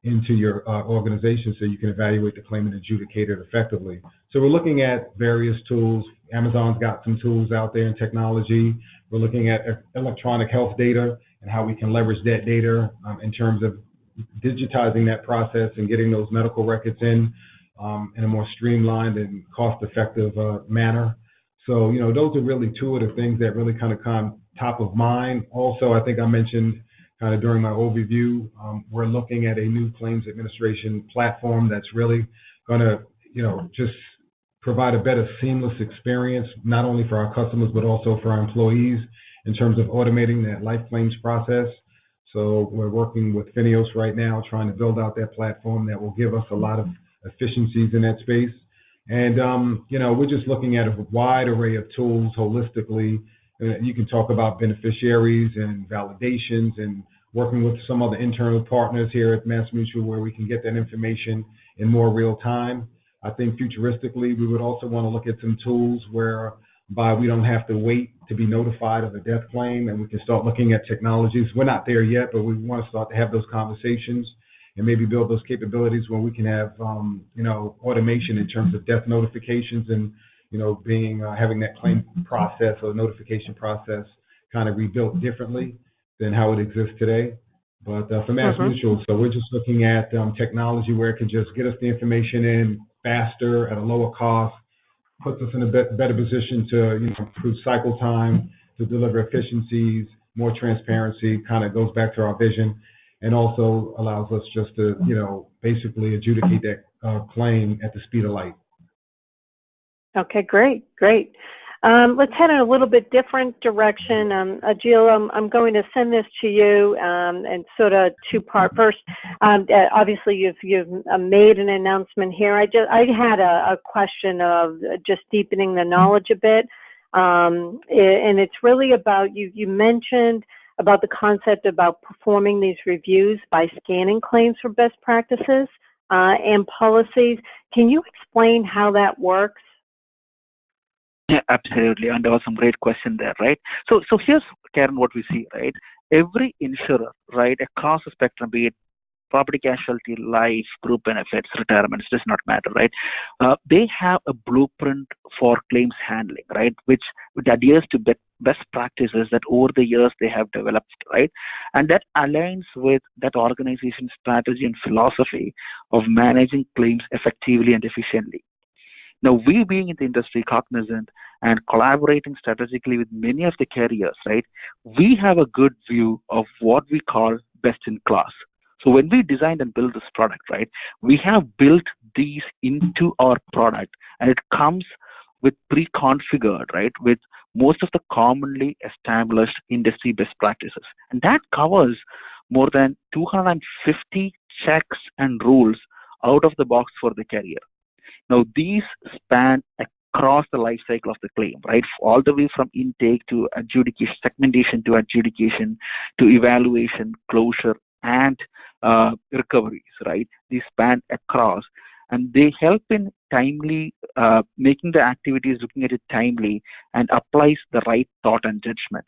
into your organization so you can evaluate the claim and adjudicate it effectively. So we're looking at various tools. Amazon's got some tools out there in technology. We're looking at electronic health data and how we can leverage that data in terms of digitizing that process and getting those medical records in a more streamlined and cost-effective manner. So, those are really two of the things that really kind of come top of mind. Also, I think I mentioned kind of during my overview, we're looking at a new claims administration platform that's really going to, just provide a better seamless experience, not only for our customers, but also for our employees in terms of automating that life claims process. So we're working with Fineos right now, trying to build out that platform that will give us a lot of efficiencies in that space. And, we're just looking at a wide array of tools holistically. You can talk about beneficiaries and validations and working with some other internal partners here at Massmutual where we can get that information in more real time. I think futuristically, we would also want to look at some tools whereby we don't have to wait to be notified of a death claim and we can start looking at technologies. We're not there yet, but we want to start to have those conversations and maybe build those capabilities where we can have, automation in terms of death notifications and, having that claim process or notification process kind of rebuilt differently than how it exists today. But for Massmutual, so we're just looking at technology where it can just get us the information in faster at a lower cost, puts us in a better position to improve cycle time, to deliver efficiencies, more transparency, kind of goes back to our vision, and also allows us just to, basically adjudicate that claim at the speed of light. Okay, great. Let's head in a little bit different direction. Jill, I'm going to send this to you and sort of two-part. First, obviously you've made an announcement here. I had a question of just deepening the knowledge a bit, and it's really about you mentioned about the concept about performing these reviews by scanning claims for best practices and policies. Can you explain how that works? Yeah, absolutely. And there was some great question there, right? So here's, Karen, what we see, right? Every insurer, right, across the spectrum, be it property casualty, life, group benefits, retirements, does not matter, right? They have a blueprint for claims handling, right, which adheres to best practices that over the years they have developed, right? And that aligns with that organization's strategy and philosophy of managing claims effectively and efficiently. Now, we being in the industry cognizant and collaborating strategically with many of the carriers, right, we have a good view of what we call best in class. So when we designed and built this product, right, we have built these into our product, and it comes with pre-configured, right, with most of the commonly established industry best practices. And that covers more than 250 checks and rules out of the box for the carrier. Now, these span across the life cycle of the claim, right? All the way from intake to adjudication, segmentation to adjudication, to evaluation, closure, and recoveries, right? These span across, and they help in timely making the activities, looking at it timely, and applies the right thought and judgment.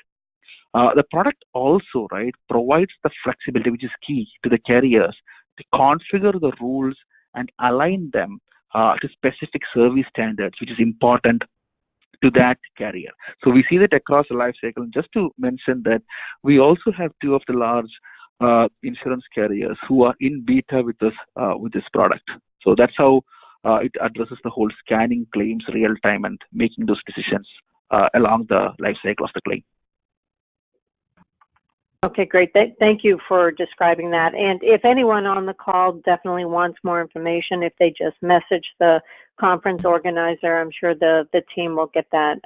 The product also, right, provides the flexibility, which is key to the carriers, to configure the rules and align them to specific service standards, which is important to that carrier. So we see that across the life cycle. And just to mention that we also have two of the large insurance carriers who are in beta with us with this product. So that's how it addresses the whole scanning claims real time and making those decisions along the life cycle of the claim. Okay, great. Thank you for describing that. And if anyone on the call definitely wants more information, if they just message the conference organizer, I'm sure the team will get that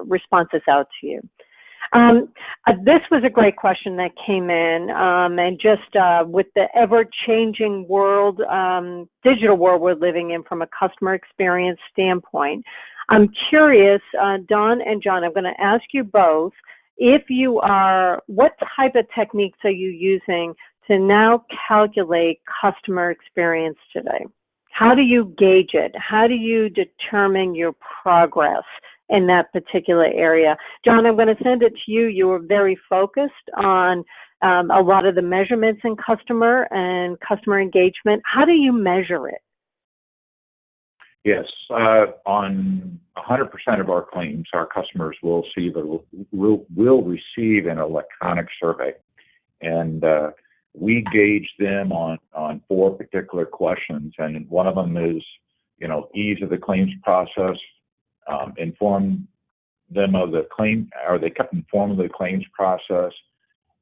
responses out to you. This was a great question that came in, and just with the ever-changing world, digital world we're living in from a customer experience standpoint, I'm curious, Don and John, I'm going to ask you both, what type of techniques are you using to now calculate customer experience today? How do you gauge it? How do you determine your progress in that particular area? John, I'm going to send it to you. You were very focused on a lot of the measurements in customer engagement. How do you measure it? Yes, on 100% of our claims, our customers will receive an electronic survey, and we gauge them on 4 particular questions. And one of them is, ease of the claims process, inform them of the claim, are they kept informed of the claims process,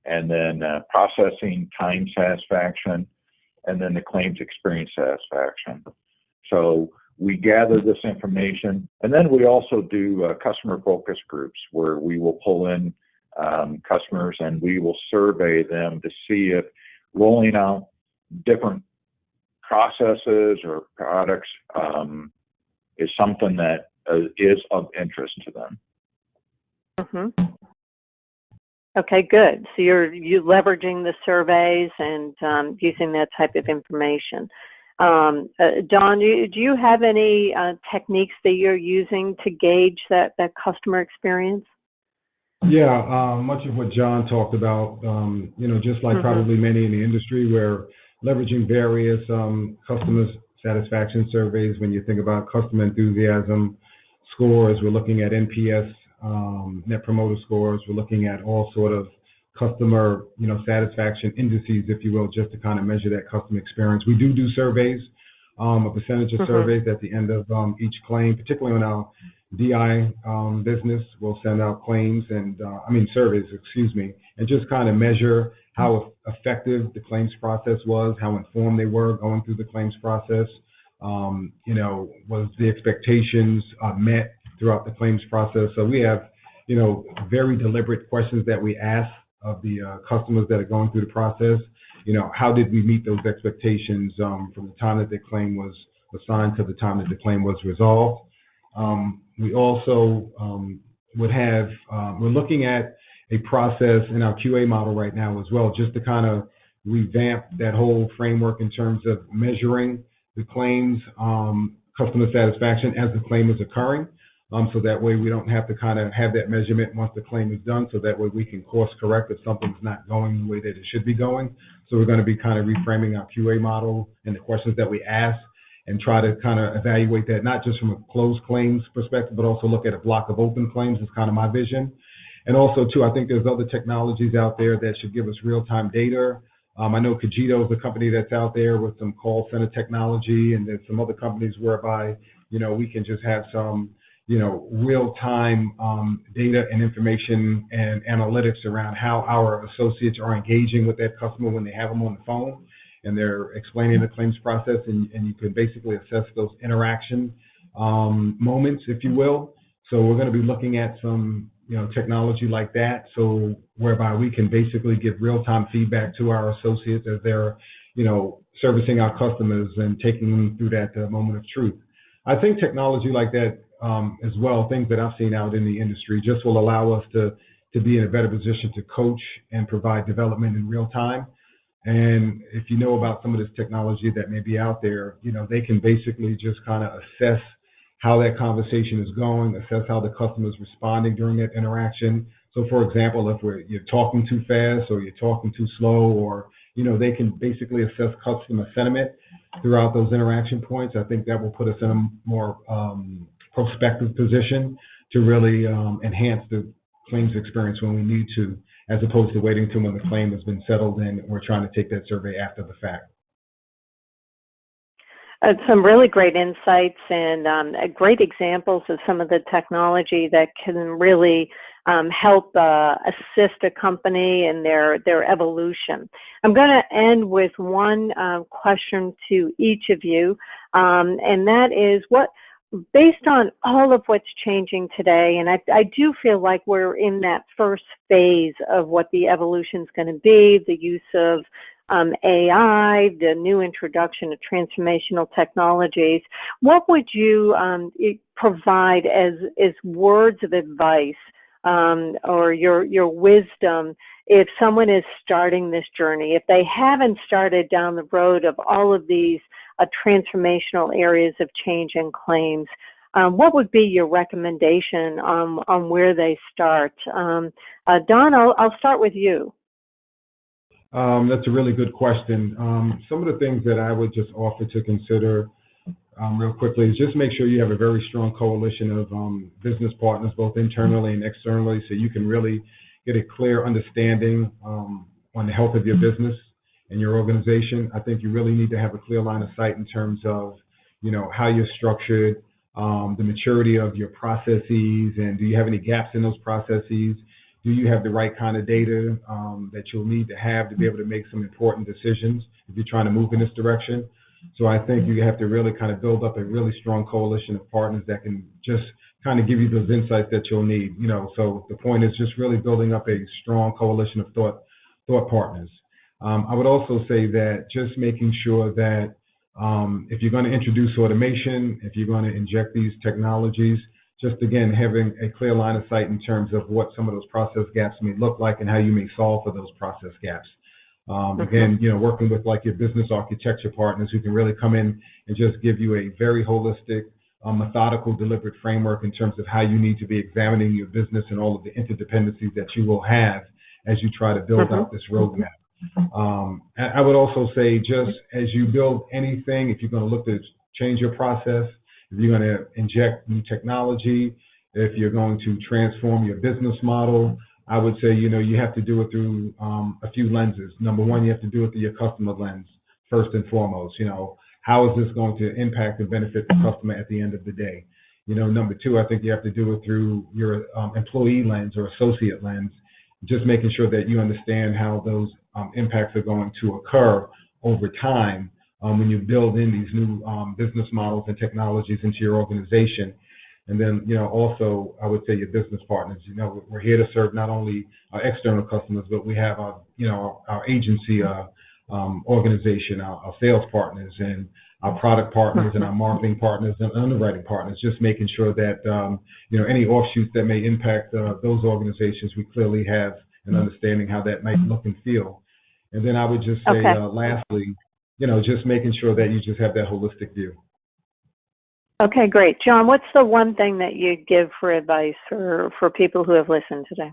and then processing time satisfaction, and then the claims experience satisfaction. So we gather this information, and then we also do customer focus groups where we will pull in customers and we will survey them to see if rolling out different processes or products is something that is of interest to them. Mm-hmm. Okay, good. So you're leveraging the surveys and using that type of information. Don, do you have any techniques that you're using to gauge that customer experience? Yeah, much of what John talked about, just like probably many in the industry, we're leveraging various customer satisfaction surveys. When you think about customer enthusiasm scores, we're looking at NPS, Net Promoter Scores. We're looking at all sort of customer, satisfaction indices, if you will, just to kind of measure that customer experience. We do surveys, a percentage of surveys at the end of each claim, particularly on our DI business. We'll send out claims and, surveys, and just kind of measure how effective the claims process was, how informed they were going through the claims process. Was the expectations met throughout the claims process? So we have, very deliberate questions that we ask of the customers that are going through the process. How did we meet those expectations from the time that the claim was assigned to the time that the claim was resolved? We also we're looking at a process in our QA model right now as well, just to kind of revamp that whole framework in terms of measuring the claims customer satisfaction as the claim is occurring. So that way we don't have to kind of have that measurement once the claim is done, so that way we can course correct if something's not going the way that it should be going. So we're going to be kind of reframing our QA model and the questions that we ask, and try to kind of evaluate that, not just from a closed claims perspective, but also look at a block of open claims is kind of my vision. And also, too, I think there's other technologies out there that should give us real-time data. I know Cogito is a company that's out there with some call center technology, and there's some other companies whereby, we can just have some, real-time data and information and analytics around how our associates are engaging with that customer when they have them on the phone and they're explaining the claims process, and you can basically assess those interaction moments, if you will. So we're going to be looking at some, technology like that, so whereby we can basically give real-time feedback to our associates as they're, servicing our customers and taking them through that moment of truth. I think technology like that as well, things that I've seen out in the industry, just will allow us to be in a better position to coach and provide development in real time. And if you know about some of this technology that may be out there, they can basically just kind of assess how that conversation is going, assess how the customer is responding during that interaction. So, for example, if you're talking too fast or you're talking too slow, or, they can basically assess customer sentiment throughout those interaction points. I think that will put us in a more prospective position to really enhance the claims experience when we need to, as opposed to waiting till when the claim has been settled and we're trying to take that survey after the fact. Some really great insights and great examples of some of the technology that can really help assist a company in their evolution. I'm going to end with one question to each of you, and that is, based on all of what's changing today, and I do feel like we're in that first phase of what the evolution is going to be, the use of AI, the new introduction of transformational technologies. What would you provide as words of advice or your wisdom if someone is starting this journey, if they haven't started down the road of all of these transformational areas of change and claims? What would be your recommendation on where they start? Don, I'll start with you. That's a really good question. Some of the things that I would just offer to consider real quickly is just make sure you have a very strong coalition of business partners, both internally and externally, so you can really get a clear understanding on the health of your business and your organization. I think you really need to have a clear line of sight in terms of, how you're structured, the maturity of your processes, and do you have any gaps in those processes? Do you have the right kind of data that you'll need to have to be able to make some important decisions if you're trying to move in this direction? So I think you have to really kind of build up a really strong coalition of partners that can just kind of give you those insights that you'll need. So the point is just really building up a strong coalition of thought partners. I would also say that just making sure that if you're going to introduce automation, if you're going to inject these technologies, just again, having a clear line of sight in terms of what some of those process gaps may look like and how you may solve for those process gaps. Again, working with like your business architecture partners who can really come in and just give you a very holistic, methodical, deliberate framework in terms of how you need to be examining your business and all of the interdependencies that you will have as you try to build out this roadmap. I would also say, just as you build anything, if you're going to look to change your process, if you're going to inject new technology, if you're going to transform your business model, I would say, you have to do it through a few lenses. Number one, you have to do it through your customer lens, first and foremost. How is this going to impact and benefit the customer at the end of the day? Number two, I think you have to do it through your employee lens or associate lens, just making sure that you understand how those impacts are going to occur over time when you build in these new business models and technologies into your organization. And then, also, I would say your business partners. We're here to serve not only our external customers, but we have our agency organization, our sales partners, and our product partners, and our marketing partners, and underwriting partners. Just making sure that any offshoots that may impact those organizations, we clearly have an understanding how that might look and feel. And then I would just say, lastly, just making sure that you just have that holistic view. Okay, great. John, what's the one thing that you give for advice for people who have listened today?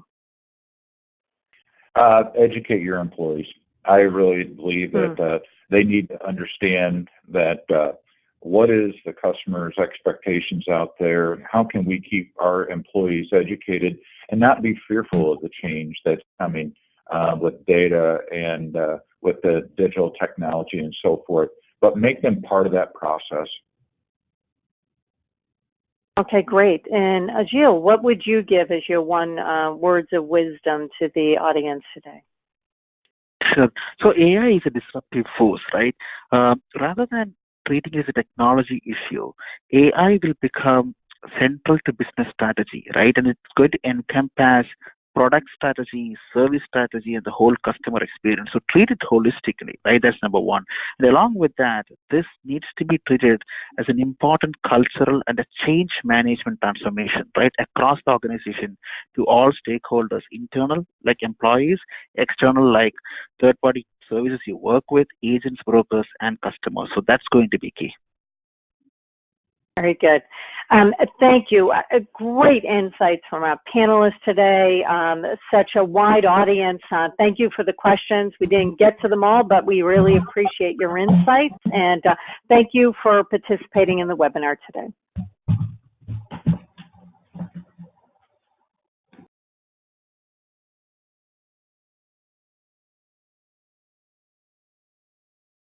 Educate your employees. I really believe that they need to understand that what is the customer's expectations out there, and how can we keep our employees educated and not be fearful of the change that's coming with data and with the digital technology and so forth, but make them part of that process. Okay, great. And Agil, what would you give as your one words of wisdom to the audience today? Sure. So AI is a disruptive force, right? Rather than treating it as a technology issue, AI will become central to business strategy, right? And it's going to encompass product strategy, service strategy, and the whole customer experience. So treat it holistically, right? That's number one. And along with that, this needs to be treated as an important cultural and a change management transformation, right? Across the organization to all stakeholders, internal, like employees, external, like third-party services you work with, agents, brokers, and customers. So that's going to be key. Very good. Thank you. Great insights from our panelists today. Such a wide audience. Thank you for the questions. We didn't get to them all, but we really appreciate your insights. And thank you for participating in the webinar today.